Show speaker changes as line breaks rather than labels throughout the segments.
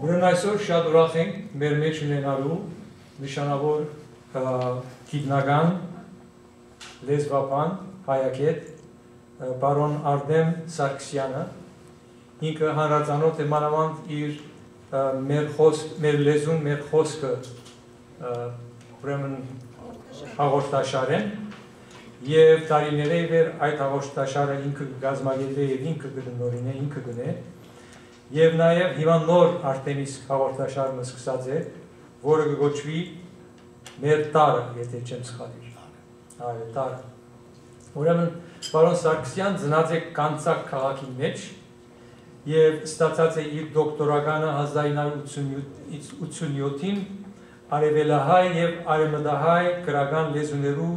Ուրեմն այսօր շատ ուրախ ենք մեր մեջ ունենալու նշանավոր գիտնական լեզվաբան հայագետ պարոն Արտեմ Սարգսյանը, ինքը հանրածանոթ է մանավանդ իր մեր լեզուն, մեր խոսքը ուրեմն հաղորդաշարեն եւ տարիների վեր այդ հաղորդաշարը ինքը գազմագետե եւ ինքը կդնորինե, ինքը գնե եւ նաեւ հիմա նոր Արտեմիս հաղորդաշարը սկսած է, որը կոչվի մեր տարը, եթե չեմ սխալվի։ Այո, տարը։ Ուրեմն պարոն Սարգսյան ծնած է Կանցակ քաղաքի մեջ եւ ստացած է իր դոկտորականը 1987-ին արևելահայ եւ արևմտահայ գրական լեզուներու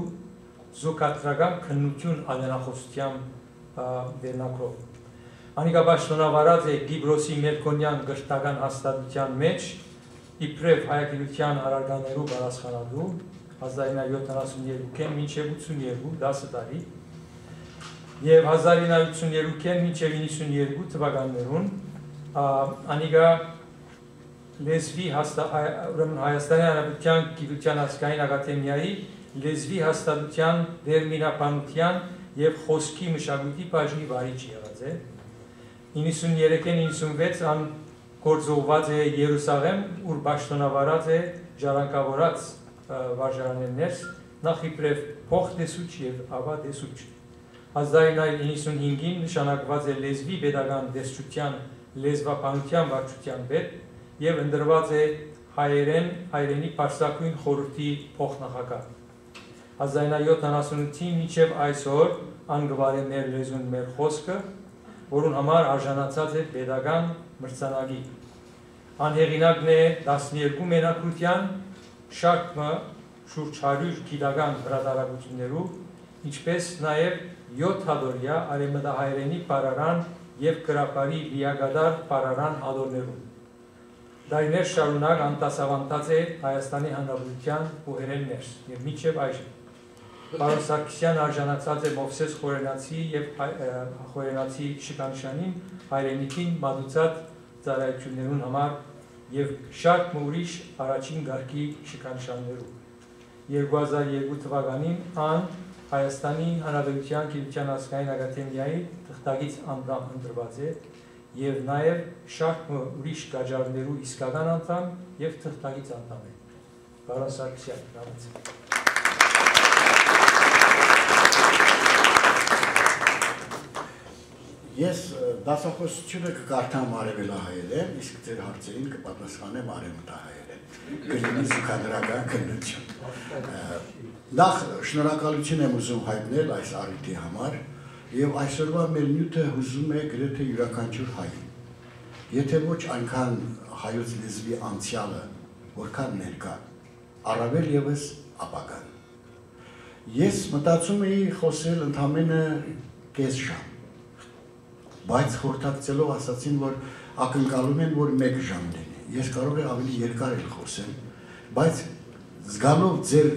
զուգակցական քննություն անենախոսությամբ վերնակրով։ Անիկա պաշտոնավարած է Գիբրոսի Մելքոնյան գրթական հաստատության մեջ իբրև հայագիտության առարկաներու պատասխանատու 1972-ին մինչև 82 10 տարի եւ 1982-ին մինչև 92 թվականներուն անիկա լեզվի ուրեմն Հայաստանի Հանրապետության Գիտության ազգային ակադեմիայի լեզվի հաստատության դերմինաբանության եւ խոսքի մշակույթի բաժնի վարիչ եղած է 93-96 ան գործողված է Երուսաղեմ, ուր պաշտոնավարած է ժառանգավորած վարժարաններս, նախ իբրև փոխտեսուչ եւ ավա տեսուչ։ 1995-ին նշանակված է լեզվի pedagogan դեսչության լեզվաբանության վարչության պետ եւ ընդրված է հայերենի պարսակույն խորհրդի փոխնախագահ։ 1978-ին մինչև այսօր անգվար է մեր լեզուն, մեր խոսքը, որուն համար արժանացած է pedagogan մրցանակի։ Անհեղինակն է 12 մենակրության, շարքը շուրջ 100 գիտական հրատարակություններու, ինչպես նաև 7 հատորյա արևմտահայերենի պարարան եւ գրապարի լիագադար պարարան հատորներում։ Դարիներ շարունակ անդասավանդած է Հայաստանի Հանրապետության բուհերեններ եւ մինչեւ այժմ։ Պարոն Սարգսյան արժանացած է Մովսես Խորենացի եւ Խորենացի շքանշանին հայրենիքին մատուցած ծառայություններուն համար եւ շարք ուրիշ առաջին գարկի շքանշաններու։ 2002 թվականին ան Հայաստանի Հանրապետության Գիտության ազգային ակադեմիայի թղթակից անդամ ընտրված է եւ նաեւ շարք ուրիշ գաճարներու իսկական անդամ եւ թղթակից անդամ է։ Պարոն Սարգսյան, բավարար։
Ես դասախոսությունը կկարդամ արևելահայերեն, իսկ ձեր հարցերին կպատասխանեմ արևմտահայերեն։ Կլինի զուգադրական քննություն։ Նախ շնորհակալություն եմ ուզում հայտնել այս առիթի համար եւ այսօրվա մեր նյութը հուզում է գրեթե յուրաքանչյուր հայ։ Եթե ոչ այնքան հայոց լեզվի անցյալը, որքան ներկա, առավել եւս ապագան։ Ես մտածում էի խոսել ընդամենը կես ժամ, բայց խորհրդակցելով ասացին, որ ակնկալում են, որ 1 ժամ լինի։ Ես կարող եմ ավելի երկար էլ խոսեմ, բայց զգալով ձեր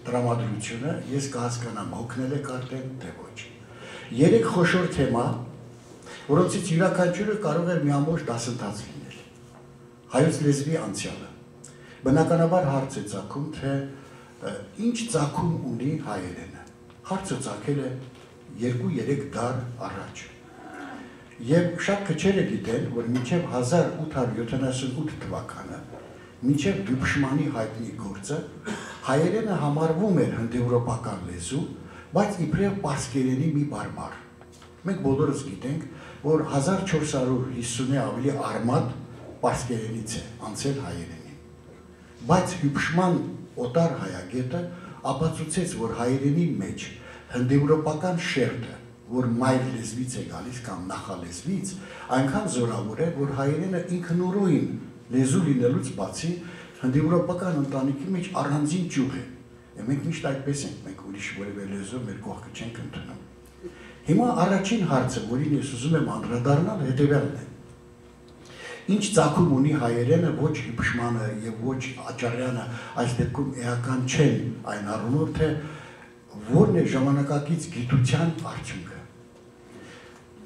տրամադրությունը, ես կհասկանամ հոգնել եք արդեն, թե ոչ։ 3 խոշոր թեմա, որոնցից յուրաքանչյուրը կարող է մի ամբողջ դասընթաց լինել։ Հայոց լեզվի անցյալը։ Բնականաբար հարց է ծագում, թե ինչ ծագում ունի հայերենը։ Հարցը ծագել է 2-3 դար առաջ։ Եվ շատ քչերը գիտեն, որ մինչև 1878 թվականը, մինչև Դյուբշմանի հայտնի գործը, հայերենը համարվում էր հնդեվրոպական լեզու, բայց իբրև պարսկերենի մի բարբառ։ Մենք բոլորս գիտենք, որ 1450-ը ավելի արմատ պարսկերենից է անցել հայերենին։ Բայց Դյուբշման օտար հայագետը ապացուցեց, որ հայերենի մեջ հնդեվրոպական շերտը, որ մայր լեզվից է գալիս կամ նախալեզվից, այնքան զորավոր է, որ հայերենը ինքնուրույն լեզու լինելուց բացի հնդեվրոպական ընտանիքի մեջ առանձին ճյուղ է։ Մենք միշտ այդպես ենք, մենք ուրիշ որևէ լեզու մեր կողքը չենք ընդունում։ Հիմա առաջին հարցը, որին ես ուզում եմ անդրադառնալ, հետևյալն է։ Ինչ ծագում ունի հայերենը, ոչ Հիփշմանը եւ ոչ Աճարյանը այս դեպքում էական չեն այն առումով, թե որն է ժամանակակից գիտության արդյունքը։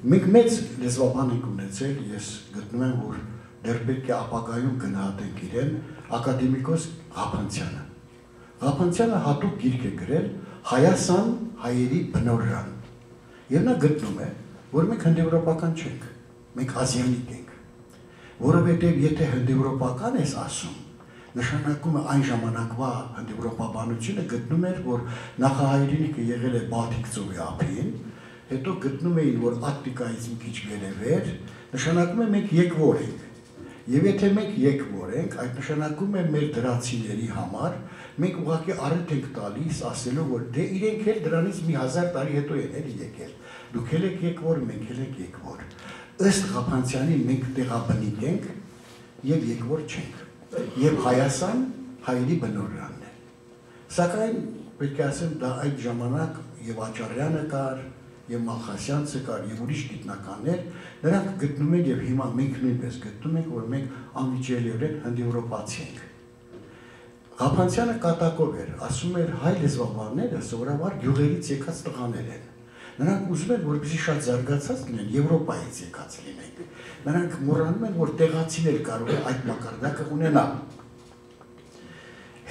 Մենք մեծ լեզվաբան ենք ունեցել, ես գտնում եմ, որ դեռ պետք է ապագայում գնահատենք իրեն, ակադեմիկոս Ղափանցյանը։ Ղափանցյանը հատուկ գիրք է գրել Հայաստան հայերի բնօրրան։ Եվ նա գտնում է, որ մենք հնդեվրոպական չենք, մենք ազիանիկ ենք, որովհետև եթե հնդեվրոպական ես ասում, նշանակում է այն ժամանակվա հնդեվրոպաբանությունը գտնում էր, որ նախահայրենիքը եղել է Բալթիկ ծովի ափին, հետո գտնում էին, որ Ատտիկայից մի քիչ վերև էր, նշանակում է մենք եկվոր ենք։ Եվ եթե մենք եկվոր ենք, այդ նշանակում է մեր դրացիների համար, մենք ուղղակի առիթ ենք տալիս, ասելով, որ դե իրենք էլ դրանից մի 1000 տարի հետո են էլի եկել։ Դուք էլ եք եկվոր, մենք էլ ենք եկվոր։ Ըստ Ղափանցյանի մենք տեղաբնիկ ենք եւ եկվոր չենք։ Եվ Հայաստան հայերի բնօրրանն է։ Սակայն պետք է ասեմ, դա այդ ժամանակ եւ Աճարյանը կար, եւ Մալխասյանցը կար, եւ ուրիշ գիտնականներ, նրանք գտնում են եւ հիմա մենք նույնպես գտնում ենք, որ մենք անվիճելիորեն հնդեվրոպացի ենք։ Ղափանցյանը կատակով էր, ասում էր հայ լեզվաբանները սովորաբար գյուղերից եկած տղաներ են։ Նրանք ուզում են, որպեսզի շատ զարգացած լինեն, Եվրոպայից եկած լինեն։ Նրանք մոռանում են, որ տեղացիներ կարող են այդ մակարդակը ունենալ։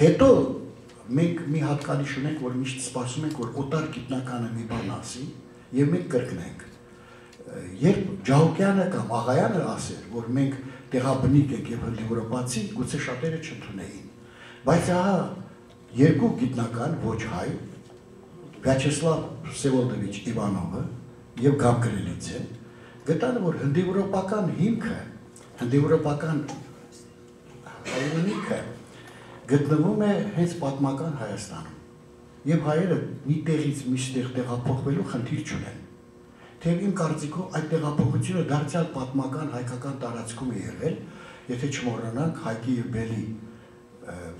Հետո մենք մի հատկանիշ ունենք, որ միշտ սպասում ենք, որ օտար գիտնականը մի բան ասի, եւ մենք կրկնենք։ Երբ Ջահոկյանը կամ Աղայանը ասեր, որ մենք տեղաբնիկ ենք եւ հնդեվրոպացի, գուցե շատերը չընդունեին։ Բայց ահա երկու գիտնական ոչ հայ, Վյաչեսլավ Վսևոլդովիչ Իվանովը եւ Գաբրիելիցեն գտան, որ հնդեվրոպական հիմքը, հնդեվրոպական հայրենիքը գտնվում է հենց պատմական Հայաստանում։ Եվ հայերը մի տեղից միշտ տեղափոխվելու խնդիր չունեն։ Թեև իմ կարծիքով այդ տեղափոխությունը դարձյալ պատմական հայկական տարածքում է եղել, եթե չմոռանանք Հայկի եւ Բելի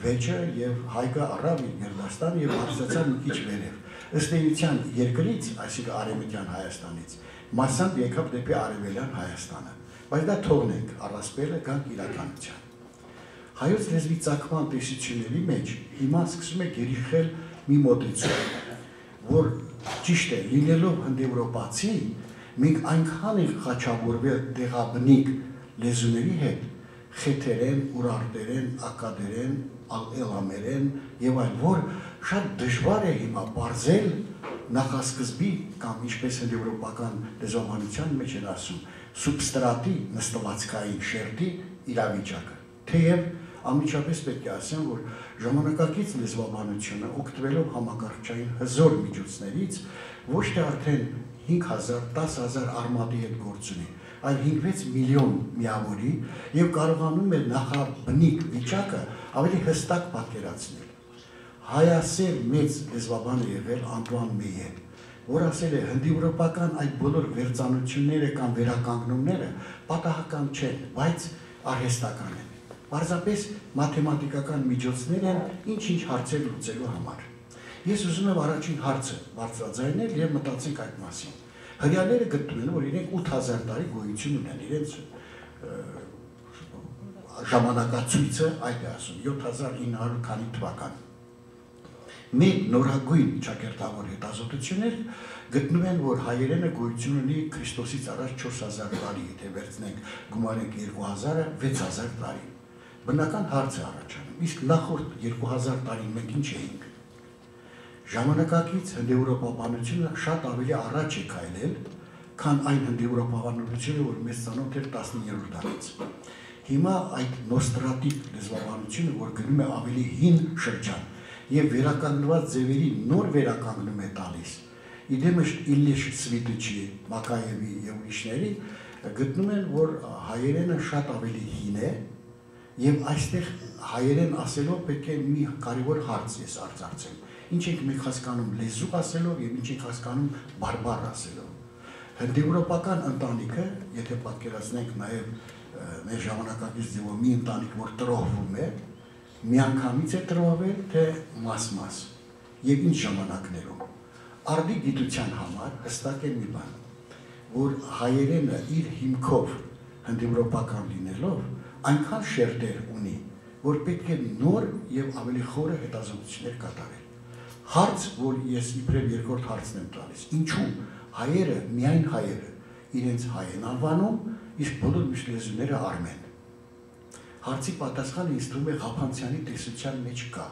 վեճը եւ Հայկը առավ իր Գերդաստան եւ հարցացավ մի քիչ վերև։ Ըստ էության երկրից, այսինքն արևմտյան Հայաստանից, մասամբ եկավ դեպի արևելյան Հայաստանը, բայց դա թողնենք, առասպելը գանք իրականության։ Հայոց լեզվի ծագման տեսությունների մեջ հիմա սկսում է գերիխել մի մոտեցում, որ ճիշտ է, լինելով հնդեվրոպացի, մենք այնքան ենք խաչավորվել տեղաբնիկ լեզուների հետ, խեթերեն, ուրարտերեն, ակադերեն, էլամերեն եւ այլ, որ շատ դժվար է հիմա բարձել նախասկզբի կամ ինչպես հնդեվրոպական լեզվաբանության մեջ են ասում, սուբստրատի նստվածքային շերտի իրավիճակը։ Թեև անմիջապես պետք է ասեմ, որ ժամանակակից լեզվաբանությունը օգտվելով համակարգչային հզոր միջոցներից ոչ թե արդեն 5000, 10000 արմատի հետ գործ ունի, այլ 5-6 միլիոն միավորի եւ կարողանում է նախաբնիկ վիճակը ավելի հստակ պատկերացնել։ Հայասեր մեծ լեզվաբան է եղել Անտուան Մեյեն, որ ասել է հնդեվրոպական այդ բոլոր վերծանությունները կամ վերականգնումները պատահական չեն, բայց արհեստական են։ Պարզապես մաթեմատիկական միջոցներ են ինչ-ինչ հարցեր լուծելու համար։ Ես ուզում եմ առաջին հարցը բարձրաձայնել եւ մտածենք այդ մասին։ Հրեաները գտնում են, որ իրենք 8000 տարի գոյություն ունեն, իրենց ժամանակացույցը այդ է ասում 7900 քանի թվական։ Մեր նորագույն ճակերտավոր հետազոտություններ գտնում են, որ հայերենը գոյություն ունի Քրիստոսից առաջ 4000 տարի, եթե վերցնենք գումարենք 2000-ը 6000 տարի։ Բնական հարց է առաջանում, իսկ նախորդ 2000 տարին մենք ինչ էինք։ Ժամանակակից հնդեվրոպաբանությունը շատ ավելի առաջ է քայլել, քան այն հնդեվրոպաբանությունը, որ մեզ ծանոթ էր 19-րդ դարից։ Հիմա այդ նոստրատիվ լեզվաբանությունը, որ գնում է ավելի հին շրջան եւ վերականգնված ձևերի նոր վերականգնում է տալիս, իդեմը Իլիշ Սվիտիչի, Մակայևի եւ ուրիշների գտնում են, որ հայերենը շատ ավելի հին է եւ այստեղ հայերեն ասելով պետք է մի կարևոր հարց ես արձարծեմ։ Ինչ ենք մենք հասկանում լեզու ասելով եւ ինչ ենք հասկանում բարբար ասելով։ Հնդեվրոպական ընտանիքը, եթե պատկերացնենք նաեւ մեր ժամանակակից ձևով մի ընտանիք, որ տրոհվում է, միանգամից է տրոհվել, թե մաս-մաս եւ ինչ ժամանակներում։ Արդի գիտության համար հստակ է մի բան, որ հայերենը իր հիմքով հնդեվրոպական լինելով այնքան շերտեր ունի, որ պետք է նոր եւ ավելի խորը հետազոտություններ կատարել։ Հարց, որ ես իբրև երկրորդ հարցն եմ տալիս, ինչու հայերը, միայն հայերը իրենց հայ են անվանում, իսկ բոլոր մյուս լեզուները արմեն։ Հարցի պատասխանը ինձ թվում է Ղափանցյանի տեսության մեջ կա,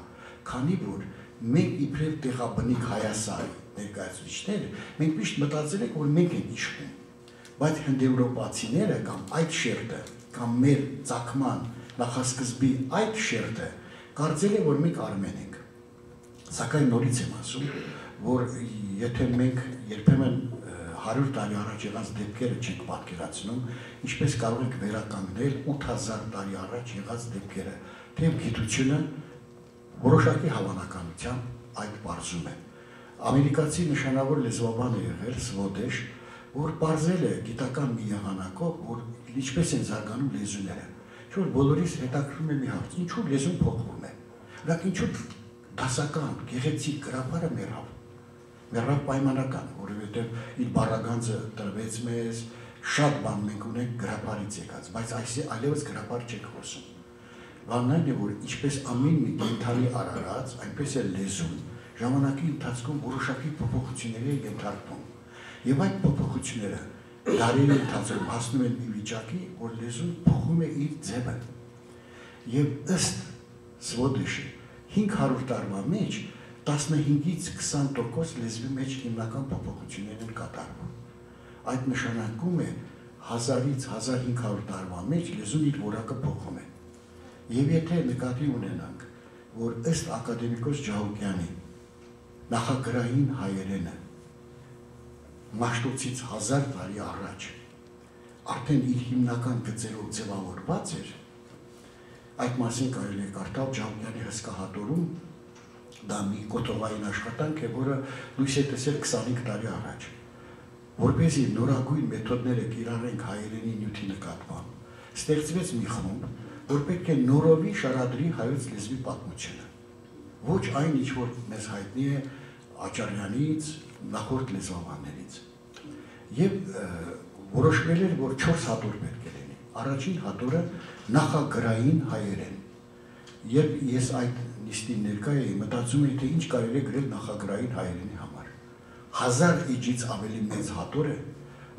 քանի որ մենք իբրև տեղաբնիկ Հայասարի ներկայացուցիչներ, մենք միշտ մտածել ենք, որ մենք ենք իշխում, բայց հնդեվրոպացիները կամ այդ շերտը, կամ մեր ծագման նախասկզբի այդ շերտը կարծել է, որ մենք արմեն ենք։ Սակայն նորից եմ ասում, որ եթե մենք երբեմն 100 տարի առաջ եղած դեպքերը չենք պատկերացնում, ինչպես կարող ենք վերականգնել 8000 տարի առաջ եղած դեպքերը, թեև գիտությունը որոշակի հավանականությամբ այդ պարզում է։ Ամերիկացի նշանավոր լեզվաբան է եղել Սվոդեշ, որ պարզել է գիտական մի եղանակով, որ ինչպես են զարգանում լեզուները։ Չէ՞ որ բոլորիս հետաքրքրում է մի հարց, ինչու լեզուն փոխվում է։ Бірақ ինչու դասական, գեղեցիկ գրաբարը մեռավ պայմանական, որովհետև իր բառագանձը տրվեց մեզ, շատ բան մենք ունենք գրաբարից եկած, բայց այլևս գրաբար չենք խոսում։ Բանն այն է, որ ինչպես ամեն մի կենդանի արարած, այնպես է լեզուն ժամանակի ընթացքում որոշակի փոփոխությունների է ենթարկվում։ Եվ այդ փոփոխությունները դարերի ընթացքում հասնում են մի վիճակի, որ լեզուն փոխում է իր ձևը։ Եվ ըստ Սվոդեշի 500 տարվա մեջ 15-ից 20% լեզվի մեջ հիմնական փոփոխություններ են կատարվում։ Այդ նշանակում է 1000-ից 1500 տարվա մեջ լեզուն իր որակը փոխում է։ Եվ եթե նկատի ունենանք, որ ըստ ակադեմիկոս Ջահուկյանի նախագրային հայերենը Մաշտոցից 1000 տարի առաջ արդեն իր հիմնական գծերով ձևավորված էր, այդ մասին կարելի է կարդալ Ջահուկյանի հսկահատորում, դա մի կոթողային աշխատանք է, որը լույս է տեսել 25 տարի առաջ, որպեսզի նորագույն մեթոդները կիրառենք հայերենի նյութի նկատմամբ, ստեղծվեց մի խումբ, որ պետք է նորովի շարադրի հայոց լեզվի պատմությունը, ոչ այն, ինչ որ մեզ հայտնի է Աճարյանից, նախորդ լեզվաբաններից։ Եվ որոշվել էր, որ 4 հատոր պետք է լինի։ Առաջին հատորը նախագրային հայերեն։ Երբ ես այդ նիստին ներկա էի, մտածում էի, թե ինչ կարելի է գրել նախագրային հայերենի համար։ 1000 էջից ավելի մեծ հատոր է,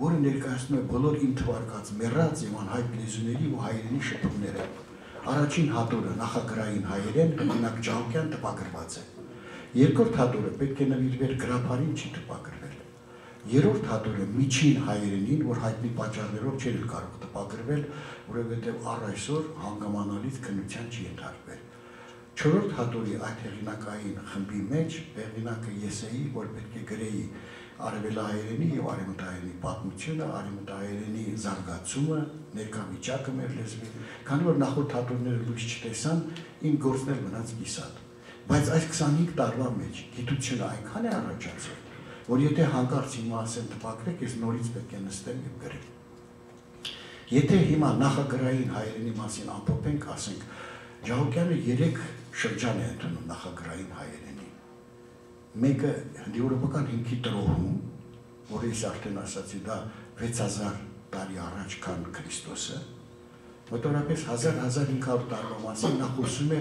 որը ներկայացնում է բոլոր իմ թվարկած մեռած եւ անհայտ լեզուների ու հայերենի շփումները։ Առաջին հատորը նախագրային հայերեն, օրինակ Ջահուկյան տպագրված է։ Երկրորդ հատորը պետք է նվիրվեր գրաբարին, չի տպագրվել։ Երրորդ հատորը միջին հայերենին, որ հայտնի պատճառներով չէր կարող տպագրվել, որովհետև առ այսօր հանգամանալից քննության չի ենթարկվել։ Չորրորդ հատորի այդ հեղինակային խմբի մեջ հեղինակը ես էի, որ պետք է գրեի արևելահայերենի եւ արևմտահայերենի պատմությունը, արևմտահայերենի զարգացումը, ներկա վիճակը մեր լեզվի, քանի որ նախորդ հատորները լույս չտեսան, իմ գործն էլ մնաց կիսատ։ Բայց այս 25 տարվա մեջ գիտությունը այնքան է առաջացել, որ եթե հանկարծ հիմա ասեմ տպագրեք, ես նորից պետք է նստեմ եւ գրեմ։ Եթե հիմա նախագրային հայերենի մասին ամփոփենք, ասենք Ջահուկյանը 3 շրջան է ընդունում նախագրային հայերենի։ Մեկը հնդեվրոպական հիմքի տրոհում, որը ես արդեն ասացի, դա 6000 տարի առաջ քան Քրիստոսը, մոտավորապես 1000-1500 տարվա մասին նա խոսում է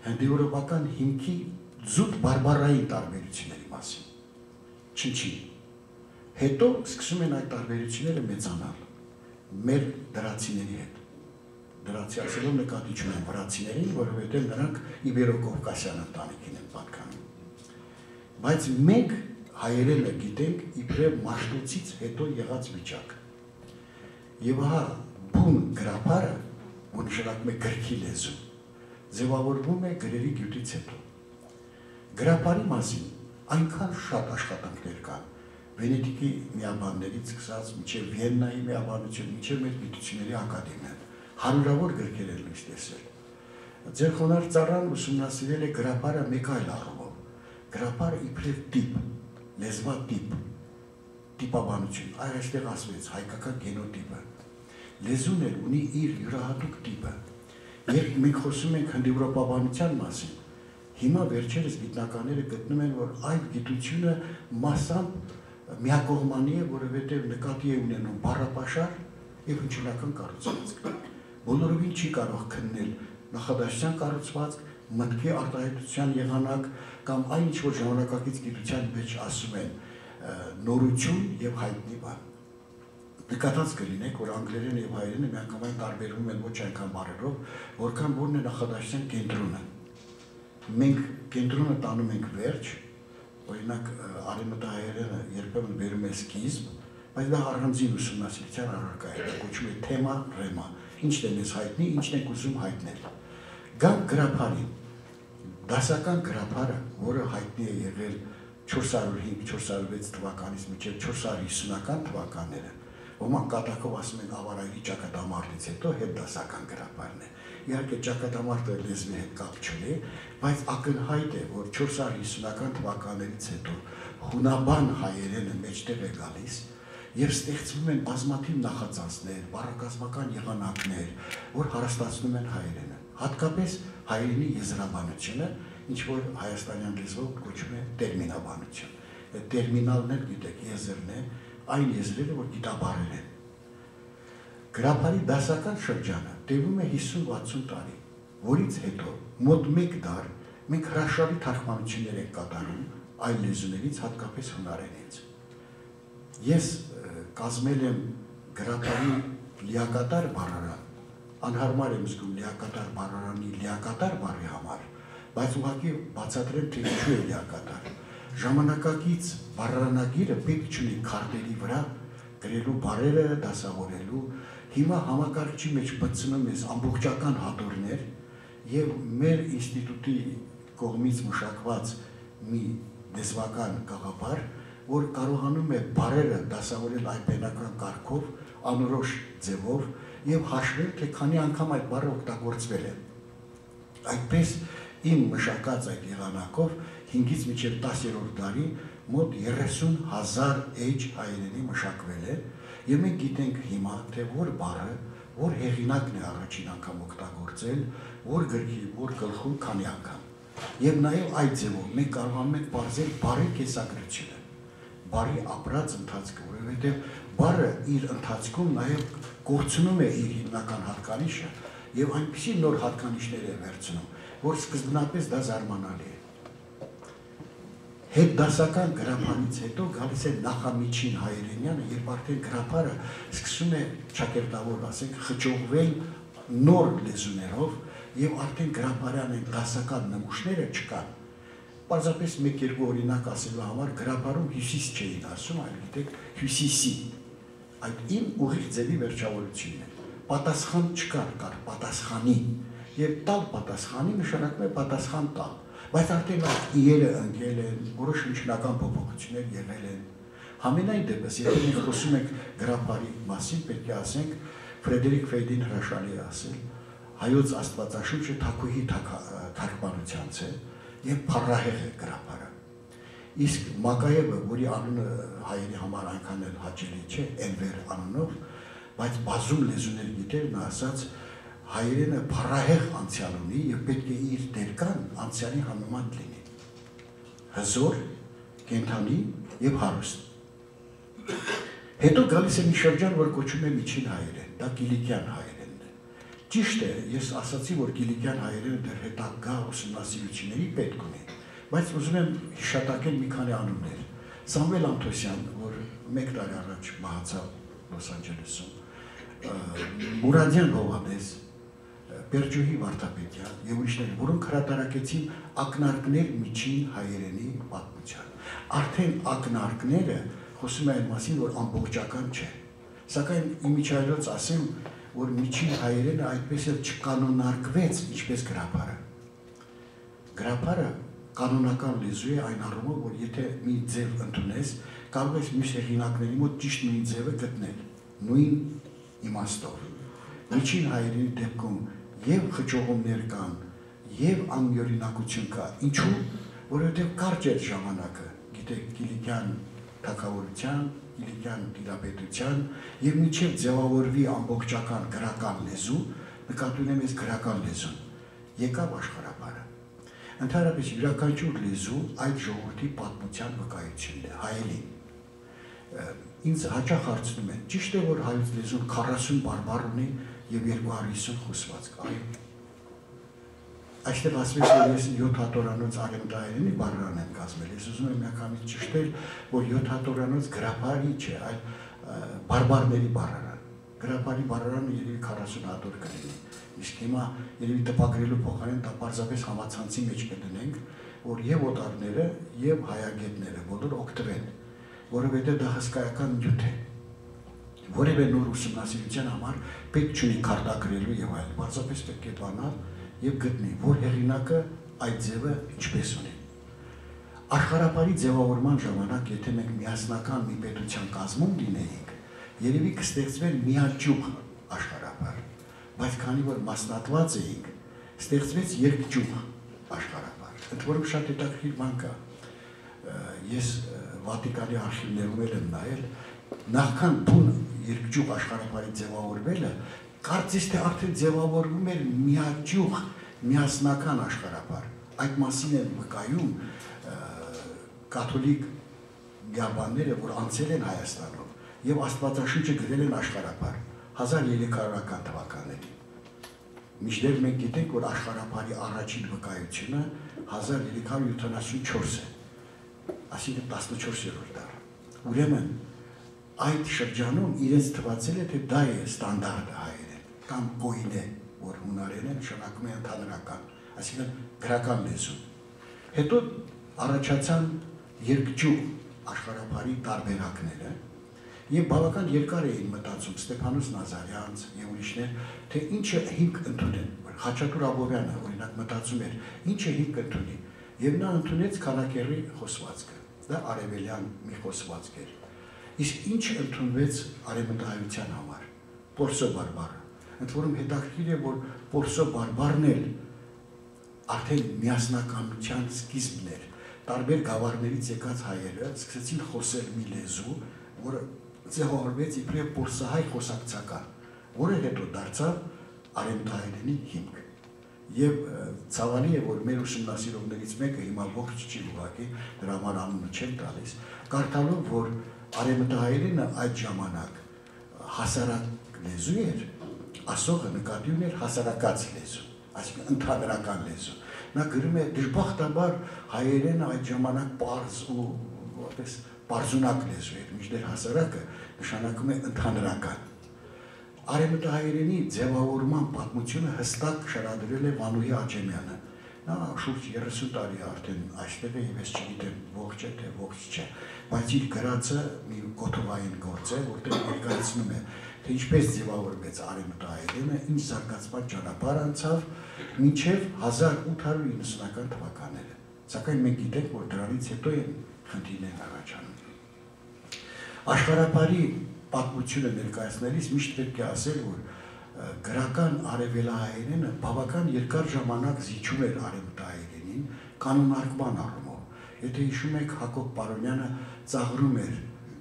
հնդեվրոպական հիմքի զուտ բարբարային տարբերությունների մասին։ Չնչի։ Հետո սկսում են այդ տարբերությունները մեծանալ մեր դրացիների հետ։ Դրացի ասելով նկատի չունեմ վրացիներին, որովհետև նրանք իբերո-կովկասյան ընտանիքին են պատկանում։ Բայց մենք հայերենը գիտենք իբրև Մաշտոցից հետո եղած վիճակ։ Եվ ահա բուն գրաբարը, որ նշանակում է գրքի լեզու, ձևավորվում է գրերի գյուտից հետո։ Գրաբարի մասին այնքան շատ աշխատանքներ կան, Վենետիկի միաբաններից սկսած մինչև Վիեննայի միաբանություն, մինչև մեր գիտությունների ակադեմիան, հարյուրավոր գրքեր են լույս տեսել։ Ձեր խոնարհ ծառան ուսումնասիրել է գրաբարը մեկ այլ առումով։ Գրաբարը իբրև տիպ, լեզվատիպ, տիպաբանություն, այստեղ ասվեց հայկական գենոտիպը։ Լեզուն էլ ունի իր յուրահատուկ տիպը։ Երբ մենք խոսում ենք հնդեվրոպաբանության մասին, հիմա վերջերս գիտնականները գտնում են, որ այդ գիտությունը մասամբ միակողմանի է, որովհետև նկատի է ունենում բառապաշար եւ հնչյունական կառուցվածք։ Բոլորովին չի կարող քննել նախադասության կառուցվածք, մտքի արտահայտության եղանակ կամ այն ինչ որ ժամանակակից գիտության մեջ ասում են նորություն եւ հայտնի բան։ նկատած կլինեք, որ անգլերեն եւ հայերենը միանգամայն տարբերվում են ոչ այնքան բառերով, որքան որն է նախադասության կենտրոնը։ Մենք կենտրոնը տանում ենք վերջ, օրինակ արևմտահայերենը երբեմն վերում է սկիզբ, բայց դա առանձին ուսումնասիրության առարկա է, դա կոչվում է թեմա, ռեմա, ինչն է մեզ հայտնի, ինչն ենք ուզում հայտնել։ Գանք գրաբարին, դասական գրաբարը, որը հայտնի է եղել 405-406 թվականից մինչև 450-ական թվականները, ոմանք կատակով ասում են ավարայրի ճակատամարտից հետո հետդասական գրաբարն է։ Իհարկե ճակատամարտը լեզվի հետ կապ չունի, բայց ակնհայտ է, որ 450-ական թվականներից հետո հունաբան հայերենը մեջտեղ է գալիս եւ ստեղծվում են բազմաթիվ նախածանցներ, բառակազմական եղանակներ, որ հարստացնում են հայերենը։ Հատկապես հայերենի եզրաբանությունը, ինչ որ հայաստանյան լեզվով կոչվում է տերմինաբանություն։ Այդ տերմինալն էլ գիտեք, եզրն է, այն եզրերը, որ գիտաբառեր են։ Գրաբարի դասական շրջանը տևում է 50-60 տարի, որից հետո մոտ 1 դար մենք հրաշալի թարգմանություններ ենք կատարում այլ լեզուներից, հատկապես հունարենից։ Ես կազմել եմ գրաբարի լիակատար բառարան, անհարմար եմ զգում լիակատար բառարանի լիակատար բառի համար, բայց ուղղակի բացատրեմ, թե ինչու է լիակատար։ Ժամանակակից բառարանագիրը պետք չունի քարտերի վրա գրելու բառերը դասավորելու, հիմա համակարգչի մեջ բցնում ես ամբողջական հատորներ եւ մեր ինստիտուտի կողմից մշակված մի լեզվական գաղափար, որ կարողանում է բառերը դասավորել այբենական կարգով, անորոշ ձևով եւ հաշվել, թե քանի անգամ այդ բառը օգտագործվել է։ Այդպես իմ մշակած այդ եղանակով 5-ից մինչև 10-րդ դարի մոտ 30,000 էջ հայերենի մշակվել է եւ մենք գիտենք հիմա, թե որ բառը, որ հեղինակն է առաջին անգամ օգտագործել, որ գրքի, որ գլխում քանի անգամ։ Եվ նաեւ այդ ձևով մենք կարողանում ենք բարձել բառի կեսագրությունը, բառի ապրած ընթացքը, որովհետեւ բառը իր ընթացքում նաեւ կորցնում է իր հիմնական հատկանիշը եւ այնպիսի նոր հատկանիշներ է վերցնում, որ սկզբնապես դա զարմանալի է։ Հետդասական գրաբարից հետո գալիս է նախամիջին հայերենյանը, երբ արդեն գրաբարը սկսում է ճակերտավոր, ասենք, խճողվել նոր լեզուներով եւ արդեն գրաբարյան են դասական նմուշները չկան։ Պարզապես 1-2 օրինակ ասելու համար գրաբարում հյուսիս չէին ասում, այլ գիտեք, հյուսիսի։ Այդ իմ ուղիղ ձևի վերջավորությունն է։ Պատասխան չկար, կար պատասխանի, եւ տալ պատասխանի նշանակում է պատասխան տալ։ Բայց արդեն իրերը ընկել են, որոշ հնչյունական փոփոխություններ եղել են։ Համենայն դեպս, եթե մենք խոսում ենք գրաբարի մասին, պետք է ասենք, Ֆրեդերիկ Ֆեյդին հրաշալի է ասել, հայոց աստվածաշունչը թագուհի թարգմանությանց է եւ փառահեղ է գրաբարը։ Իսկ Մակայևը, որի անունը հայերի համար այնքան էլ հաճելի չէ, Էնվեր անունով, բայց բազում լեզուներ գիտեր, նա ասաց, հայերենը փառահեղ անցյալ ունի եւ պետք է իր դերկան անցյալի համեմատ լինի։ Հզոր, կենդանի եւ հարուստ։ Հետո գալիս է մի շրջան, որ կոչվում է միջին հայերեն, դա կիլիկյան հայերենն է։ Ճիշտ է, ես ասացի, որ կիլիկյան հայերենը դեռ հետագա ուսումնասիրությունների պետք ունի, բայց ուզում եմ հիշատակել մի քանի անուններ։ Սամվել Անթոսյան, որ 1 տարի առաջ մահացավ Լոս Անջելեսում, Մուրադյան Հովհաննես, Պերջուհի Վարդապետյան եւ ուրիշներ, որոնք հրատարակեցին ակնարկներ միջին հայերենի պատմության։ Արդեն ակնարկները խոսում են այն մասին, որ ամբողջական չէ։ Սակայն իմիջայլոց ասեմ, որ միջին հայերենը այդպես էլ չկանոնարկվեց, ինչպես գրաբարը։ Գրաբարը կանոնական լեզու է այն առումով, որ եթե մի ձև ընդունես, կարող ես մյուս հեղինակների մոտ ճիշտ նույն ձևը գտնել, նույն իմաստով։ Միջին հայերենի դեպքում եւ խճողումներ կան, եւ անյուրինակություն կա։ Ինչու՞, որովհետեւ կարճ է ժամանակը, գիտեք, Կիլիկյան թագավորության, Կիլիկյան դիլապետության եւ միջև ձևավորվի ամբողջական գրական լեզու, նկատի ունեմ ես գրական լեզուն, եկավ աշխարհաբարը։ Ընդհանրապես յուրաքանչյուր լեզու այդ ժողովրդի պատմության վկայությունն է, հայելին։ Ինձ հաճախ հարցնում են, ճիշտ է, որ հայոց լեզուն 40 բարբառ ունի եւ 250 խոսվածք, այո։ Այստեղ ասվեց, որ ես 7 հատորանոց արևմտահայերենի բառարան եմ կազմել, ես ուզում եմ միանգամից ճշտել, որ 7 հատորանոց գրաբարի չէ, այլ բարբարների բառարան։ Գրապանի բառարանը երևի 40 հատոր կլինի։ Իսկ հիմա երևի տպագրելու փոխարեն դա պարզապես համացանցի մեջ կդնենք, որ եւ օտարները եւ հայագետները բոլոր օգտվեն, որովհետեւ դա հսկայական նյութ է։ Որևէ նոր ուսումնասիրության համար պետք չունի քարտագրելու եւ այլն, պարզապես պետք է բանալ եւ գտնի, որ հեղինակը այդ ձևը ինչպես ունի։ Աշխարհապարի ձևավորման ժամանակ, եթե մենք միասնական մի պետության կազմում լինեինք, երևի կստեղծվեր միաճյուղ աշխարհապար, բայց քանի որ մասնատված էինք, ստեղծվեց երկճյուղ աշխարհապար։ Ընդ որում շատ հետաքրքիր բան կա։ Ես Վատիկանի արխիվներում եմ նայել, նախքան բուն երկճյուղ աշխարհապարի ձևավորվելը, կարծես թե արդեն ձևավորվում էր միաճյուղ միասնական աշխարհապար։ Այդ մասին են վկայում կաթոլիկ գաբանները, որ անցել են Հայաստանով եւ Աստվածաշունչը գրել են աշխարհապար 1300-ական թվականներին։ Մինչդեռ մենք գիտենք, որ աշխարհապարի առաջին վկայությունը 1374 է, այսինքն 14-րդ դար։ Ուրեմն այդ շրջանում իրենց թվացել է, թե դա է ստանդարտը հայերեն, կամ գոյնե, որ հունարենը նշանակում է ընդհանրական, այսինքն գրական լեզու։ Հետո առաջացան երկճյուղ աշխարհապարի տարբերակները եւ բավական երկար էին մտածում Ստեփանոս Նազարյանց եւ ուրիշներ, թե ինչը հիմք ընդունեն։ Խաչատուր Աբովյանը օրինակ մտածում էր, ինչը հիմք ընդունի, եւ նա ընդունեց քանակերի խոսվածքը։ Դա արևելյան մի խոսվածք էր։ Իսկ ինչ ընդունվեց արևմտահայության համար։ Պորսո բարբարը։ Ընդ որում հետաքրքիր է, որ Պորսո բարբարն էլ արդեն միասնականության սկիզբն էր։ Տարբեր գավառներից եկած հայերը սկսեցին խոսել մի լեզու, որը ձևավորվեց իբրև պորսահայ խոսակցական, որը հետո դարձավ արևմտահայերենի հիմք։ Եվ ցավալի է, որ մեր ուսումնասիրողներից մեկը հիմա ողջ չի ուղղակի, դրա համար անունը չեմ տալիս, կարդալով, որ արևմտահայերենը այդ ժամանակ հասարակ լեզու էր, ասողը նկատի ուներ հասարակած լեզու, այսինքն ընդհանրական լեզու։ Նա գրում է դժբախտաբար հայերենը այդ ժամանակ պարզ ու որպես պարզունակ լեզու էր, մինչդեռ հասարակը նշանակում է ընդհանրական։ Արևմտահայերենի ձևավորման պատմությունը հստակ շարադրել է Վանուհի Աջեմյանը։ Նա շուրջ 30 տարի արդեն այստեղ է եւ ես չգիտեմ ողջ է թե ողջ չէ, բայց իր գրածը մի կոթովային գործ է, որտեղ ներկայացնում է, թե ինչպես ձևավորվեց արևմտահայերենը, ինչ զարգացման ճանապարհ անցավ մինչև 1890-ական թվականները։ Սակայն մենք գիտենք, որ դրանից հետո են խնդիրներ առաջանում։ Աշխարհապարի պատմությունը ներկայացնելիս միշտ պետք է ասել, որ գրական արևելահայերենը բավական երկար ժամանակ զիջում էր արևմտահայերենին կանոնարկման առումով։ Եթե հիշում եք, Հակոբ Պարոնյանը ծաղրում էր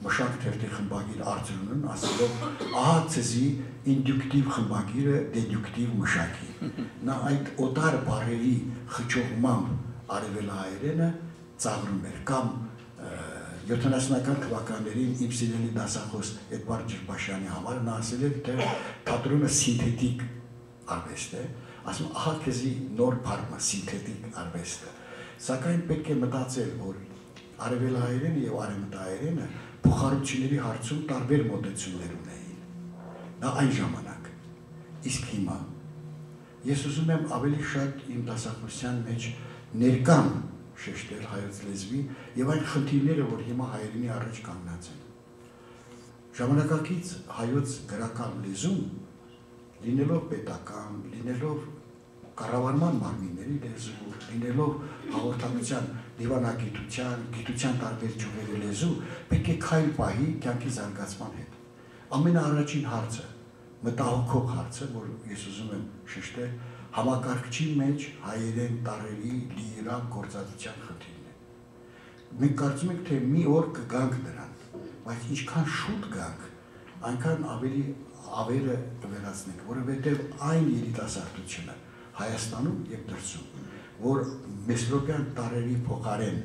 Մշակ թերթի խմբագիր Արձրունն, ասելով ահա ցեզի ինդուկտիվ խմբագիրը դեդուկտիվ մշակի։ Նա այդ օտար բառերի խճողմամբ արևելահայերենը ծաղրում էր, կամ 70-ական թվականներին իմ սիրելի դասախոս Էդվարդ Ջրբաշյանի համար նա ասել էր, թե թատրոնը սինթետիկ արվեստ է, ասում ահա քեզի նոր բառը սինթետիկ արվեստը։ Սակայն պետք է մտածել, որ արևելահայերենը եւ արևմտահայերենը փոխառությունների հարցում տարբեր մոտեցումներ ունեին։ Դա այն ժամանակ։ Իսկ հիմա ես ուզում եմ ավելի շատ իմ դասախոսության մեջ ներկան շեշտել հայոց լեզվի եւ այն խնդիրները, որ հիմա հայերենի առաջ կանգնած են։ Ժամանակակից հայոց գրական լեզուն, լինելով պետական, լինելով կառավարման մարմինների լեզու, լինելով հաղորդակցության, դիվանագիտության, գիտության տարբեր ճյուղերի լեզու, պետք է քայլ պահի կյանքի զարգացման հետ։ Ամենաառաջին հարցը, մտահոգող հարցը, որ ես ուզում եմ շեշտել, համակարգչի մեջ հայերեն տառերի լիիրավ գործածության խնդիրն է։ Մենք կարծում ենք, թե մի օր կգանք դրան, բայց ինչքան շուտ գանք, այնքան ավելի ավերը կվերացնենք, որովհետև այն երիտասարդությունը Հայաստանում եւ դրսում, որ մեսրոպյան տառերի փոխարեն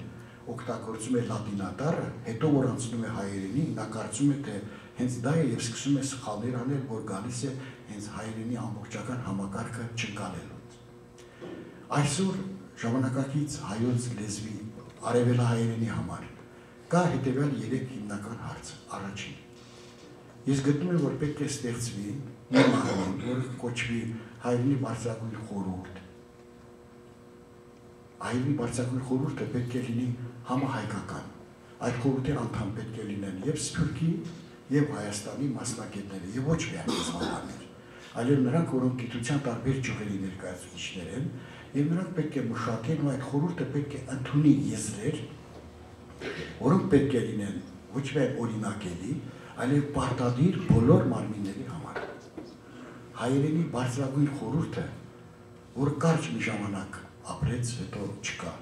օգտագործում է լատինատառը, հետո որ անցնում է հայերենի, նա կարծում է, թե հենց դա է եւ սկսում է սխալներ անել, որ գալիս է հենց հայերենի ամբողջական համակարգը չընկալելուց։ Այսօր ժամանակակից հայոց լեզվի արևելահայերենի համար կա հետեւյալ 3 հիմնական հարց։ Առաջին, Ես գտնում եմ, որ պետք է ստեղծվի մի մարմին, որ կոչվի հայրենի բարձրագույն խորհուրդ։ Հայրենի բարձրագույն խորհուրդը պետք է լինի համահայկական։ Այդ խորհրդի անդամ պետք է լինեն եւ Սփյուռքի, եւ Հայաստանի մասնակիցները, եւ ոչ միայն զբաղաններ, այլև նրանք, որոնք գիտության տարբեր ճյուղերի ներկայացուցիչներ են, եւ նրանք պետք է մշակեն ու այդ խորհուրդը պետք է ընդունի եզրեր, որոնք պետք է լինեն ոչ միայն օրինակելի, այլև պարտադիր բոլոր մարմինների համար։ Հայերենի բարձրագույն խորհուրդը, որ կարճ մի ժամանակ ապրեց, հետո չկա,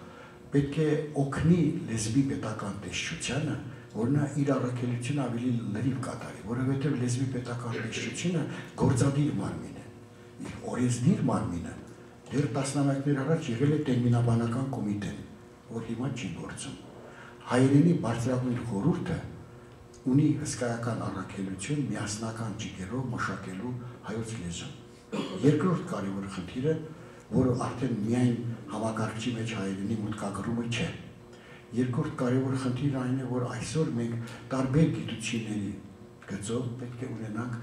պետք է օգնի լեզվի պետական տեսչությանը, որ նա իր առաքելությունը ավելի լրիվ կատարի, որովհետև լեզվի պետական տեսչությունը գործադիր մարմին է, իր օրենսդիր մարմինը դեռ տասնամյակներ առաջ եղել է տերմինաբանական կոմիտեն, որ հիմա չի գործում։ Հայերենի բարձրագույն խորհուրդը ունի հսկայական առաքելություն միասնական ճիգերով մշակելու հայոց լեզուն։ Երկրորդ կարևոր խնդիրը, որը արդեն միայն համակարգչի մեջ հայերենի մուտքագրումը չէ։ Երկրորդ կարևոր խնդիրը այն է, որ այսօր մենք տարբեր գիտությունների գծով պետք է ունենանք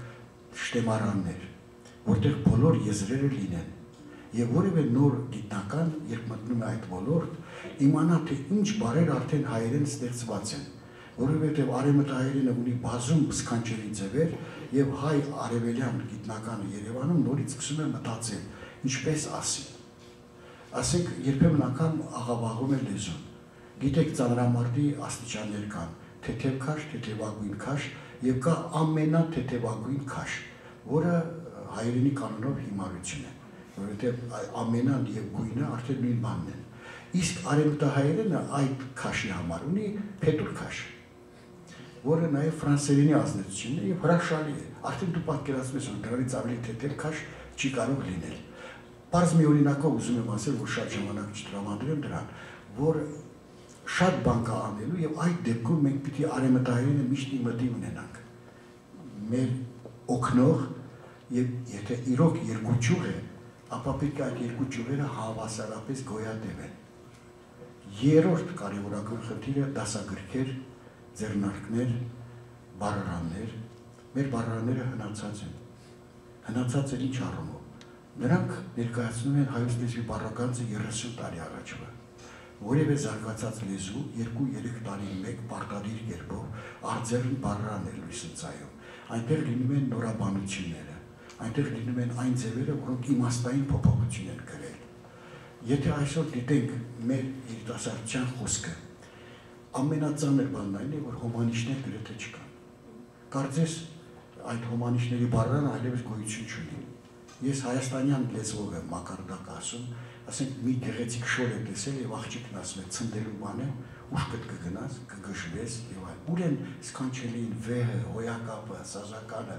շտեմարաններ, որտեղ բոլոր եզրերը լինեն։ Եվ որևէ նոր գիտնական, երբ մտնում է այդ ոլորտ, իմանա թե ինչ բարեր արդեն հայերեն ստեղծված են, որովհետև արևմտահայերենը ունի բազում սքանչելի ձևեր եւ հայ արևելյան գիտնականը Երևանում նորից սկսում է մտածել, ինչպես ասի։ Ասենք երբեմն անգամ աղավաղում է լեզուն։ Գիտեք, ծանրամարտի աստիճաններ կան, թեթև քաշ, թեթևագույն քաշ եւ կա ամենաթեթևագույն քաշ, որը հայերենի կանոնով հիմարություն է, որովհետեւ ամենան եւ գույնը արդեն նույն բանն են։ Իսկ արևմտահայերենը այդ քաշի համար ունի փետուր քաշ, որը նաև ֆրանսերենի ազդեցությունն է եւ հրաշալի է։ Արդեն դու պատկերացնում ես, որ դրանից ավելի թեթև քաշ չի կարող լինել։ Պարզ մի օրինակով ուզում եմ ասել, որ շատ ժամանակ չտրամադրեմ դրան, որ շատ բան կա անելու եւ այդ դեպքում մենք պիտի արևմտահայերենը միշտ իմդի ունենանք։ Մեր օգնող եւ եթե իրոք երկու ճյուղ է, ապա պետք է այդ երկու ճյուղերը հավասարապես գոյատևեն։ Երրորդ կարևորագույն խնդիրը դասագրքեր, ձեռնարկներ, բառարաններ, մեր բառարանները հնացած են։ Հնացած են ինչ առումով։ Նրանք ներկայացնում են հայոց լեզվի բառականցը 30 տարի առաջվա։ Որևէ զարգացած լեզու 2-3 տարին մեկ պարտադիր կերպով արձերն բառարան է լույս ընծայում։ Այնտեղ լինում են նորաբանությունները, այնտեղ լինում են այն ձևերը, որոնք իմաստային փոփոխություն են կրել։ Եթե այսօր դիտենք մեր երիտասարդության խոսքը, ամենածանր բանն այն է, որ հոմանիշներ գրեթե չկան։ Կարծես այդ հոմանիշների բառարանը այլևս գոյություն չունի։ Ես հայաստանյան լեզվով եմ մակարդակ ասում, ասենք մի գեղեցիկ շոր է տեսել եւ աղջիկն ասում է ցնդելու բան է, ուշ կգնաս, կգժվես եւ այլ։ Ուր են սքանչելին վեհը, հոյակապը, սազականը,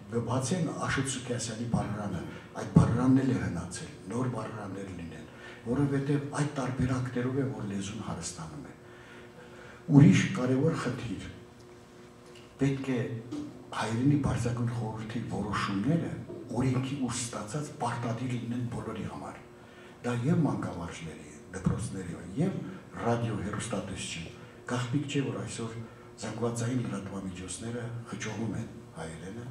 բացեն Աշոտ Սուքիասյանի բառարանը, այդ բառարանն էլ է հնացել, նոր բառարաններ լինեն, որովհետեւ այդ տարբերակներով է, որ լեզուն հարստանում է։ Ուրիշ կարևոր խնդիր պետք է հայրենի բարձրագույն խորհրդի որոշումները օրենքի ուժ ստացած պարտադիր լինեն բոլորի համար։ Դա եւ մանկավարժների, դպրոցների եւ ռադիո հեռուստատեսչի։ Գաղտնիք չէ, որ այսօր զանգվածային լրատվամիջոցները խճողում են հայերենը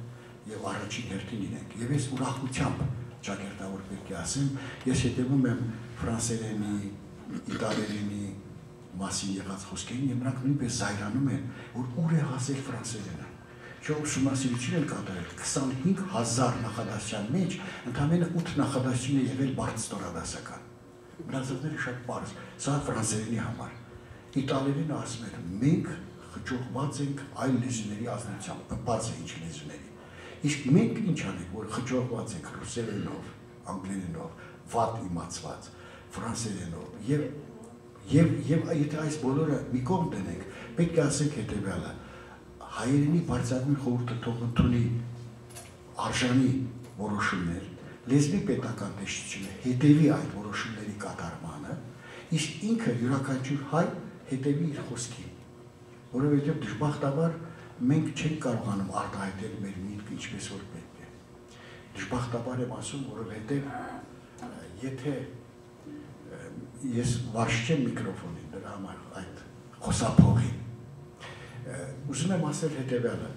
եւ առաջին հերթին իրենք։ Եվ ես ուրախությամբ ճակերտավոր պետք է ասեմ, ես հետևում եմ ֆրանսերենի, իտալերենի մասին եղած խոսքերին եւ նրանք նույնպես զայրանում են, որ ուր է հասել ֆրանսերենը։ Ուսումնասիրություն են կատարել 25,000 նախադասության մեջ, ընդամենը 8 նախադասություն է եղել բարդ ստորադասական։ Մնացածները շատ պարզ, սա ֆրանսերենի համար։ Իտալերենը ասում էր, մենք խճողված ենք այլ լեզուների ազդեցությամբ, բաց է ինչ լեզուների։ Իսկ մենք ինչ անենք, որ խճողված ենք ռուսերենով, անգլերենով, վատ իմացված, ֆրանսերենով եւ եթե այս բոլորը մի կողմ դնենք, պետք է ասենք հետեւյալը. հայերենի բարձրագույն խորհուրդը թող ընդունի արժանի որոշումներ, լեզվի պետական տեսչությունը հետևի այդ որոշումների կատարմանը, իսկ ինքը յուրաքանչյուր հայ հետևի իր խոսքին, որովհետև դժբախտաբար մենք չենք կարողանում արտահայտել մեր միտքը ինչպես որ պետք է։ Դժբախտաբար եմ ասում, որովհետև եթե ես վարժ չեմ միկրոֆոնին, դրա համար այդ խոսափողին, ուզում եմ ասել հետևյալը,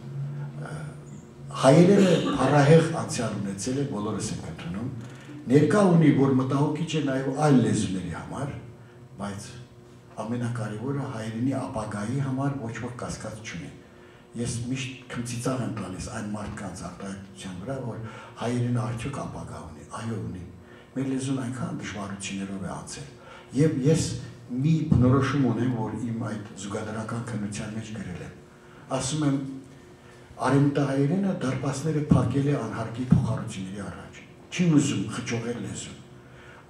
հայերենը փառահեղ անցյալ ունեցել է, բոլորս ենք ընդունում, ներկա ունի, որ մտահոգիչ է նաև այլ լեզուների համար, բայց ամենակարևորը հայերենի ապագայի համար ոչ ոք կասկած չունի։ Ես միշտ քմծիծաղ եմ տալիս այն մարդկանց արտահայտության վրա, որ հայերենը արդյոք ապագա ունի, այո ունի։ Մեր լեզուն այնքան դժվարություններով է անցել։ Եվ ես մի բնորոշում ունեմ, որ իմ այդ զուգադարական քննության մեջ գրել եմ։ Ասում եմ, արևմտահայերենը դարպասները փակել է անհարկի փոխառությունների առաջ։ Չի ուզում խճողել լեզուն։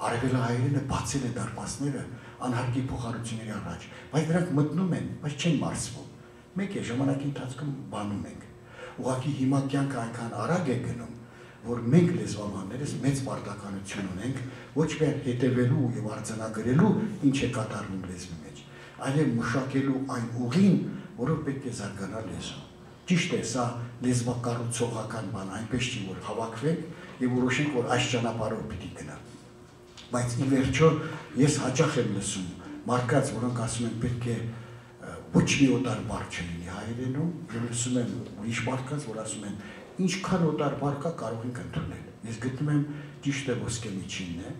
Արևելահայերենը բացել է դարպասները անհարկի փոխառությունների առաջ, բայց նրանք մտնում են, բայց չեն մարսվում։ Մեկ է ժամանակի ընթացքում բանում ենք։ Ուղղակի հիմա կյանքը այնքան արագ է գնում, որ մենք լեզվաբաններս մեծ պարտականություն ունենք ոչ միայն հետևելու եւ արձանագրելու ինչ է կատարվում լեզվի մեջ, այլև մշակելու այն ուղին, որով պետք է զարգանա լեզուն։ Ճիշտ է, սա լեզվակառուցողական բան, այնպես չի, որ հավաքվենք եւ որոշենք, որ այս ճանապարհով պիտի գնանք։ Բայց ի վերջո ես հաճախ եմ լսում մարդկանց, որոնք ասում են պետք է ոչ մի օտար բառ չլինի հայերենում, եւ լսում եմ ուրիշ մարդկանց, որ ասում են ինչքան օտար բառ կա կարող ենք ընդունել։ Ես գտնում եմ ճիշտ է ոսկե միջինն է,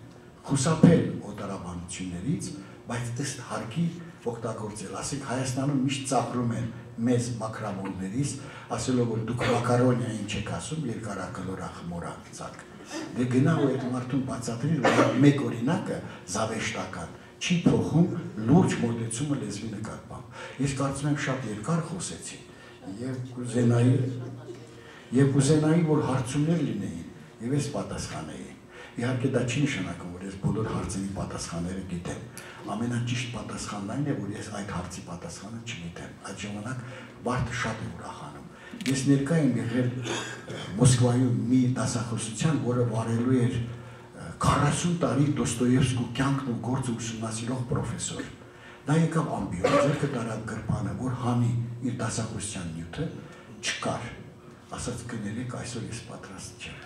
խուսափել օտարաբանություններից, բայց ըստ հարկի օգտագործել։ Ասենք Հայաստանում միշտ ծաղրում են մեզ մակրամոլներից, ասելով որ դուք մակարոնիա ինչ եք ասում, երկարակլորախ մորացակ։ Դե գնա ու այդ մարդուն բացատրիր, որ մեկ օրինակը զավեշտական չի փոխում լուրջ մոտեցումը լեզվի նկատմամբ։ Ես կարծում եմ շատ երկար խոսեցի եւ կուզենայի, որ հարցումներ լինեին եւ ես պատասխանեի։ Իհարկե դա չի նշանակում, որ ես բոլոր հարցերի պատասխանները գիտեմ։ Ամենաճիշտ պատասխանն այն է, որ ես այդ հարցի պատասխանը չգիտեմ։ Այդ ժամանակ մարդը շատ է ուրախանում։ Ես ներկա եմ եղել Մոսկվայում մի դասախոսության, որը վարելու էր 40 տարի Դոստոևսկու կյանքն ու գործը ուսումնասիրող պրոֆեսոր։ Նա եկավ ամբիոն, ձեռքը տարավ գրպանը, որ հանի իր դասախոսության նյութը, չկար։ Ասաց կներեք, այսօր ես պատրաստ չեմ։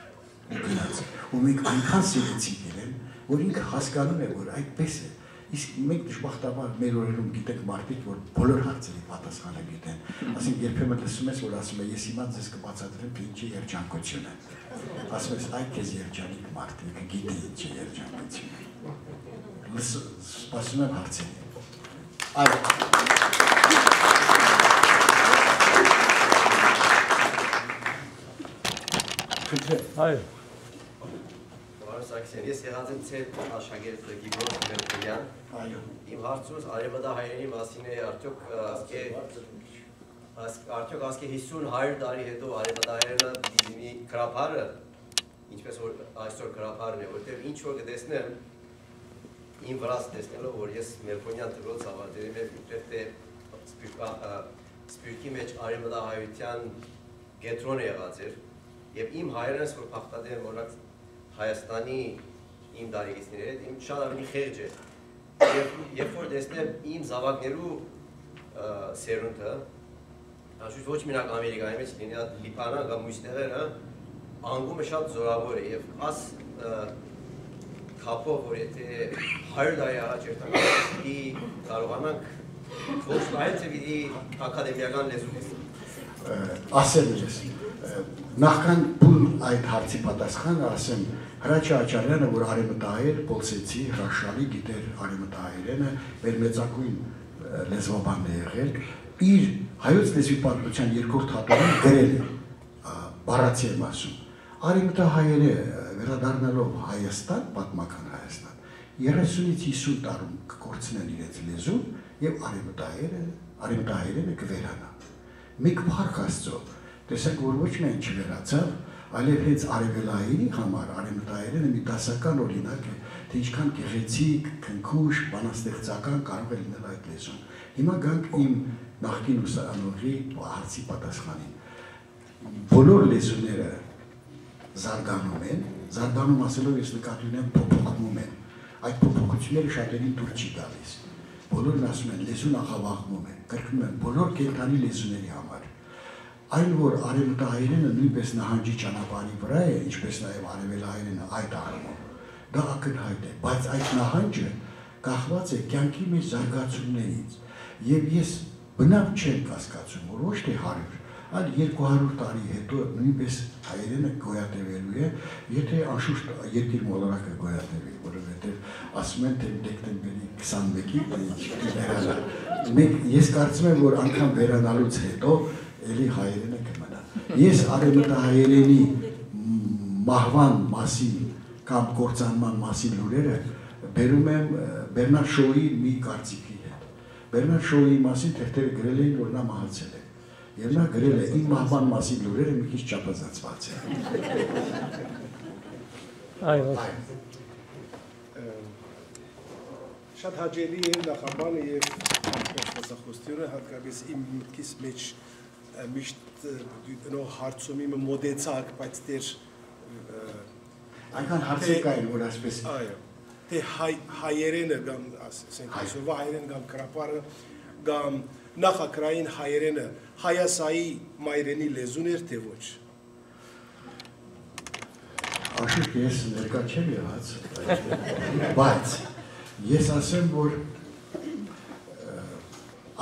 Ու գնաց։ Ու մենք այնքան սիրեցինք իրեն, որ ինքը հասկանում է, որ այդպես է։ Իսկ մենք դժբախտաբար մեր օրերում գիտենք մարդիկ, որ բոլոր հարցերի պատասխանը գիտեն։ Ասենք երբեմն լսում ես, որ ասում է, ես հիմա ձեզ կբացատրեմ, թե ինչի երջանկություն է։ Ասում ես, այ քեզ երջանիկ մարդիկ, գիտի ինչի երջանկություն է։ Սպասում եմ հարցերի։
Այո։
Ես եղած եմ ցետ աշակերտ Գիբրոս Մերկուրյան։
Այո։
Իմ հարցումս արևմտահայերենի մասին է, արդյոք ասկե 50-100 տարի հետո արևմտահայերենը դիզինի գրապարը, ինչպես որ այսօր գրապարն է, որտեղ ինչ որ կտեսնեմ, իմ վրաց տեսնելով, որ ես Մերկուրյան դպրոց ավարտել եմ, իբրև թե Սպյուրքի մեջ արևմտահայության կենտրոն է եղած էր, եւ իմ հայրենս որ փախտած եմ օրինակ Հայաստանի իմ դարեկիցների հետ, իմ շատ ավելի խեղճ է։ Երբ որ տեսնեմ իմ զավակներու սերունդը, աշխուժ ոչ մենակ Ամերիկայի մեջ լինի, Լիբանան կամ մյուս տեղերը, անկումը շատ զորավոր է եւ աս կապով, որ եթե 100 տարի առաջ երթանք կարողանանք ոչ նայել թե ակադեմիական լեզու
ասեմ ես նախքան բուն այդ հարցի պատասխանը ասեմ Հրաչյա Աչարյանը, որ արևմտահայեր, Պոլսեցի, հրաշալի գիտեր արևմտահայերենը, մեր մեծագույն լեզվաբանն է եղել, իր հայոց լեզվի պատմության երկրորդ հատորում գրել է, բառացի եմ ասում, արևմտահայերը վերադառնալով Հայաստան, պատմական Հայաստան, 30-ից 50 տարում կկորցնեն իրենց լեզուն եւ արևմտահայերենը կվերանա։ Մեկ փառք Աստծո, տեսեք, որ ոչ միայն չվերացավ, այլև հենց արևելահայերի համար արևմտահայերենը մի դասական օրինակ է, թե ինչքան գեղեցիկ, քնքուշ, բանաստեղծական կարող է լինել այդ լեզուն։ Հիմա գանք իմ նախկին ուսանողի հարցի պատասխանին։ Բոլոր լեզուները զարգանում են, զարգանում ասելով ես նկատի ունեմ փոփոխվում են։ Այդ փոփոխությունները շատերին դուր չի գալիս։ Բոլորն ասում են լեզուն աղավաղվում է, կրկնում են բոլոր կենդանի լեզուների համար։ Այն որ արևմտահայերենը նույնպես նահանջի ճանապարհի վրա է, ինչպես նաև արևելահայերենը այդ առումով, դա ակնհայտ է, բայց այդ նահանջը կախված է կյանքի մեջ զարգացումներից։ Եվ ես բնավ չեմ կասկածում, որ ոչ թե 100, այլ 200 տարի հետո նույնպես հայերենը գոյատևելու է, եթե անշուշտ երկիր մոլորակը գոյատևի, որովհետև ասում են թե դեկտեմբերի 21-ի ես կարծում եմ, որ անգամ վերանալուց հետո էլի հայերենը կմնա։ Ես արևմտահայերենի մահվան մասին կամ կործանման մասին լուրերը բերում եմ Բերնարդ Շոուի մի կարծիքի հետ։ Բերնարդ Շոուի մասին թերթերը գրել էին, որ նա մահացել է։ Եվ նա գրել է իմ մահվան մասին լուրերը մի քիչ չափազանցված են։
Այո։
Շատ հաճելի է նախաբանը եւ խոսախոսությունը հատկապես իմ մտքից մեջ միշտ նո հարցում իմ մոդեցակ, բայց դեր
այնքան հարցեր կային, որ ասպես
այո, թե հայերենը կամ ասենք այսօրվա հայերեն կամ կրապարը կամ նախակրային հայերենը հայասայի մայրենի լեզուն էր թե ոչ։
Անշուշտ ես ներկա չեմ եղած, բայց ես ասեմ, որ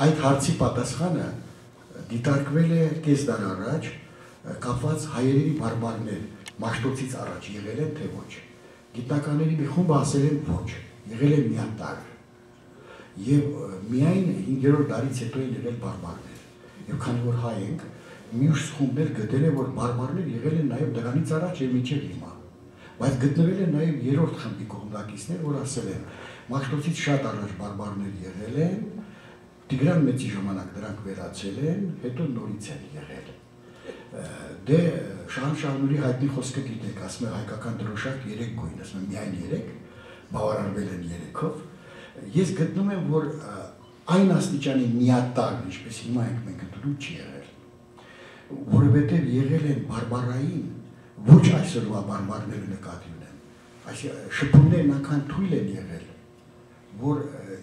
այդ հարցի պատասխանը դիտարկվել է կես դար առաջ, կապված հայերենի բարբարներ Մաշտոցից առաջ եղել են թե ոչ։ Գիտնականների մի խումբը ասել են ոչ, եղել են միատար։ Եվ միայն 5-րդ դարից հետո են եղել բարբարներ։ Եվ քանի որ հայ ենք, մյուս խումբներ գտել են, որ բարբարներ եղել են նաև դրանից առաջ եւ մինչեւ հիմա։ Բայց գտնվել են նաև 3-րդ խմբի կողմնակիցներ, որ ասել են Մաշտոցից շատ առաջ բարբարներ եղել են, Տիգրան Մեծի ժամանակ դրանք վերացել են, հետո նորից են եղել։ Դե Շահնշահնուրի հայտնի խոսքը գիտեք, ասում է հայկական դրոշակ 3 գույն, ասում է միայն 3, բավարարվել են 3-ով։ Ես գտնում եմ, որ այն աստիճանի միատար, ինչպես հիմա ենք մենք ընդունում, չի եղել։ Որովհետև եղել են բարբարային, ոչ այսօրվա բարբարները նկատի ունեն։ Այս շփումներն այնքան թույլ են եղել, որ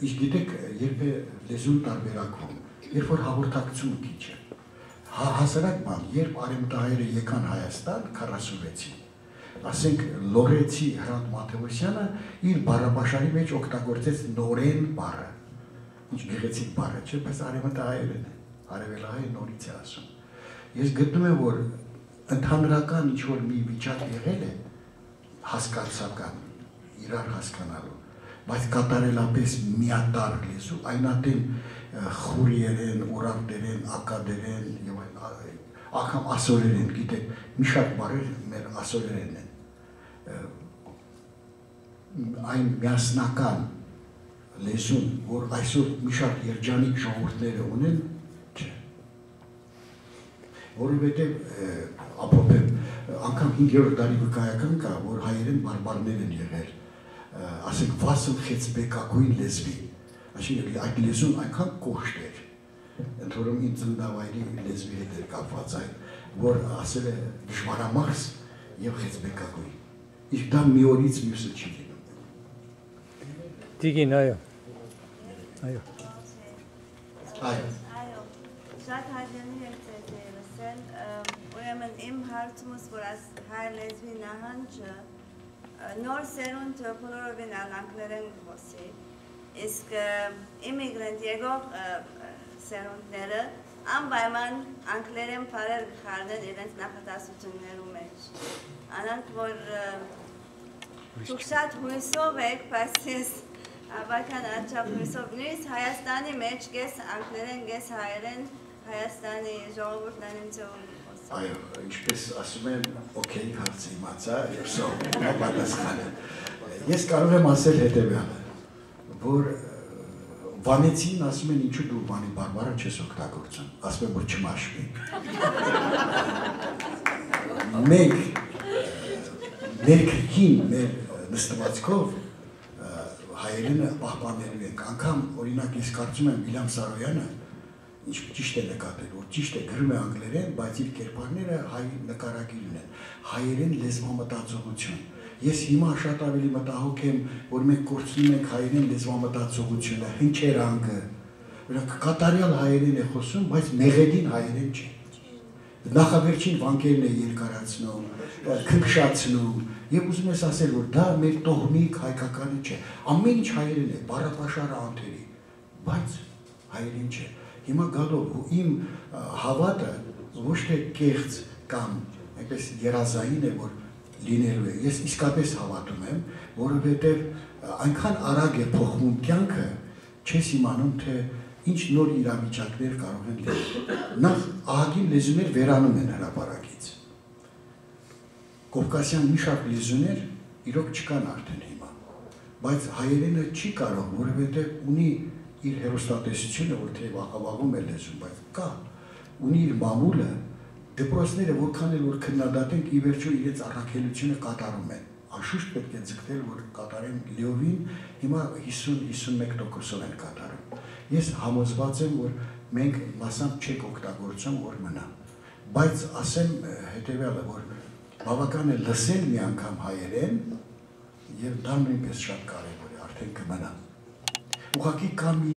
իսկ գիտեք, երբ է լեզուն տարբերակվում, երբ որ հաղորդակցումը քիչ է։ Հասարակ բան, երբ արևմտահայերը եկան Հայաստան 46-ին, ասենք Լորեցի Հրանտ Մաթեոսյանը իր բառաբաշարի մեջ օգտագործեց նորեն բառը, ինչ գեղեցիկ բառ է, չէ՞, բայց արևմտահայերեն է, արևելահայ նորից է ասում։ Ես գտնում եմ, որ ընդհանրական ինչ-որ մի վիճակ եղել է հասկացական, իրար հասկանալու, բայց կատարելապես միատար լեզու, այնատեն խուրիերեն, ուրարտերեն, ակադերեն եւ անգամ ասորերեն, գիտեք, մի շատ բառեր մեր ասորերեն են։ Այն միասնական լեզուն, որ այսօր մի շատ երջանիկ ժողովուրդները ունեն, չէ։ Որովհետև ապօրինի անգամ 5-րդ դարի վկայական կա, որ հայերեն բարբարներ են եղել, ասենք վասն խեցբեկագույն լեզվի, այսինքն այդ լեզուն այնքան կոշտ էր, ընդորում իմ ծննդավայրի լեզվի հետ էր կապված այն, որ ասել է դժվարամարս եւ խեցբեկագույն, իսկ դա մի օրից մյուսը չի լինում։
Տիգին, այո։ Այո։
Այո։
Շատ հաջանի եք լսել, ուրեմն իմ հարցումս, որ հայ լեզվի նահանջը նոր սերունդ բոլորովին անգլերեն խոսի, իսկ իմիգրանտ եկող սերունդները անպայման անգլերեն բառեր գխարդեն իրենց նախատեսություններում մեջ։ Անանք, որ դուք շատ հույսով եք, բայց ես բական աչափ հույսով նույնիսկ Հայաստանի մեջ կես անգլերեն, կես հայերեն Հայաստանի ժողովուրդն են ինձում խոսում։
Այո, ինչպես ասում են, օքեյ հարցը իմացա, եւ սո, պատասխանը։ Ես կարող եմ ասել հետեւյալը, որ Վանեցին ասում են ինչու դու Վանի բարբառը չես օգտագործում, ասում են որ չմաշվի։ Մենք ներքին մեր նստվածքով հայերենը պահպանելու ենք, անգամ օրինակ ես կարծում եմ Վիլյամ Սարոյանը ինչ ճիշտ է նկատել, որ ճիշտ է գրում է անգլերեն, բայց իր կերպարները հայ նկարագիր ունեն, հայերեն լեզվամտածողություն։ Ես հիմա շատ ավելի մտահոգ եմ, որ մենք կորցնում ենք հայերեն լեզվամտածողությունը, հնչերանգը, կատարյալ հայերեն է խոսում, բայց մեղեդին հայերեն չի։ Նախավերջին վանկերն է երկարացնում, քնքշացնում, եւ ուզում ես ասել, որ դա մեր տոհմիկ հայկականը չէ, ամեն ինչ հայերեն է, բառապաշարը անթերի, բայց հայերեն չէ։ Հիմա գալով իմ հավատը ոչ թե կեղծ կամ այնպես երազային է, որ լինելու է։ Ես իսկապես հավատում եմ, որովհետև այնքան արագ է փոխվում կյանքը, չես իմանում, թե ինչ նոր իրավիճակներ կարող են լինել։ Նախ ահագին լեզուներ վերանում են հրապարակից։ Կովկասյան մի շարք լեզուներ իրոք չկան արդեն հիմա, բայց հայերենը չի կարող, որովհետև ունի իր հերոստատեսությունը, որ թե աղավաղում է լեզուն, բայց կա, ունի իր մամուլը, դպրոցները որքան էլ որ քննադատենք, ի վերջո իրենց առաքելությունը կատարում են։ Անշուշտ պետք է ձգտել, որ կատարեն լիովին, հիմա 50-51% են կատարում։ Ես համոզված եմ, որ մենք մասամբ չենք օգտագործում, որ մնա։ Բայց ասեմ հետևյալը, որ բավական է լսել մի անգամ հայերեն, եւ դա նույնպես շատ կարևոր է, արդեն կմնա։ Ուղղակի կա մի